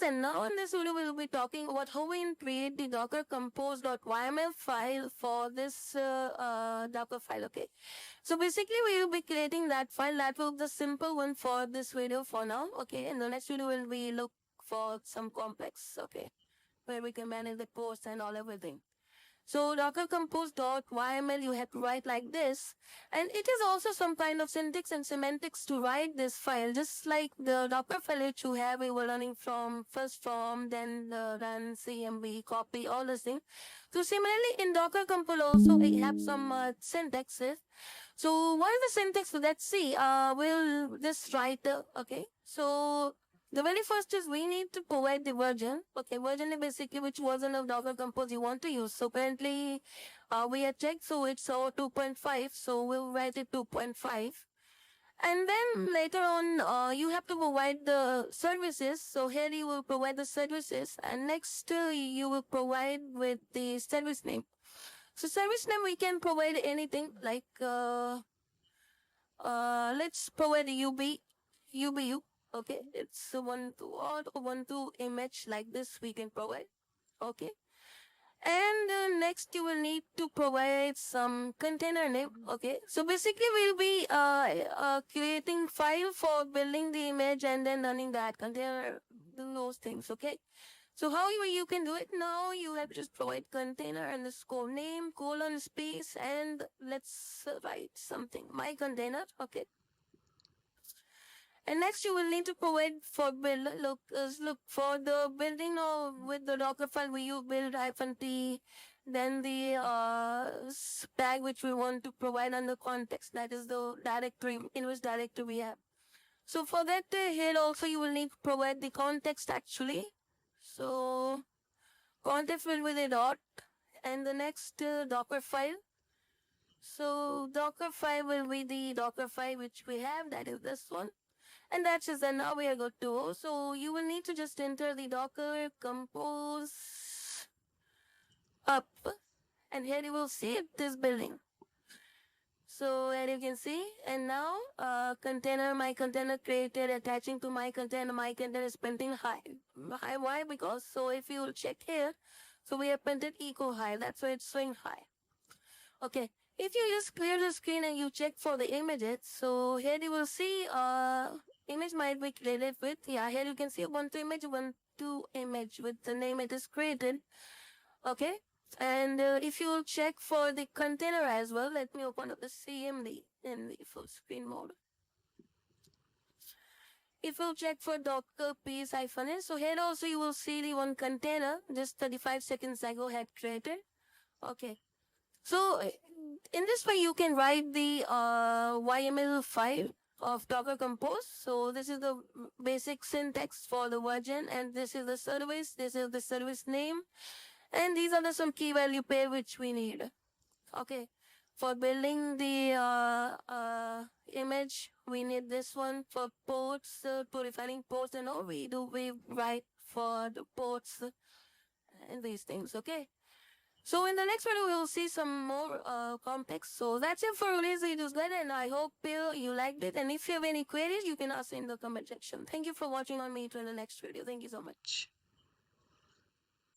and now in this video we'll be talking about how we create the docker compose.yml file for this docker file. Okay, so basically we will be creating that file. That will be the simple one for this video for now. Okay, in the next video will be look for some complex, okay, where we can manage the posts and all everything. So docker compose.yml you have to write like this, and it is also some kind of syntax and semantics to write this file, just like the docker file which you have. We were learning from first from, then run, cmb, copy, all those things. So similarly in docker compose also we have some syntaxes. So what is the syntax? Let's see. We'll just write okay. So the very first is we need to provide the version. Okay, version is basically which version of Docker Compose you want to use. So currently we have checked, so it's 2.5. So we'll write it 2.5. And then later on, you have to provide the services. So here you will provide the services, and next you will provide with the service name. So service name we can provide anything like let's provide UBU. Okay, it's one to image like this we can provide. Okay, and next you will need to provide some container name. Okay, so basically we'll be creating file for building the image and then running that container, those things. Okay, so how you can do it now, you have to just provide container underscore name colon space, and let's write something my container. Okay, and next you will need to provide for build look for the building or with the docker file we use build -t, then the tag which we want to provide under context, that is the directory in which directory we have. So for that here also you will need to provide the context actually. So context will be the dot and the next docker file. So docker file will be the docker file which we have, that is this one. And that's just, and now we are good to go. So you will need to just enter the docker compose up, and here you will see this building. So as you can see, and now container, my container created attaching to my container is printing high. Why? Because so if you check here, so we have printed echo high, that's why it's showing high. Okay, if you just clear the screen and you check for the images, so here you will see image might be created with, yeah, here you can see one to image with the name it is created. Okay, and if you check for the container as well, let me open up the CMD in the full screen mode. If you check for docker -n, so here also you will see the one container just 35 seconds ago had created. Okay, so in this way you can write the YAML file of Docker Compose. So this is the basic syntax for the version, and this is the service, this is the service name, and these are the some key value pair which we need. Okay, for building the image we need this one. For ports, purifying ports and all, we write for the ports and these things. Okay, so in the next video, we will see some more complex. So that's it for today's video, guys, and I hope you liked it. And if you have any queries, you can ask in the comment section. Thank you for watching on me till the next video. Thank you so much.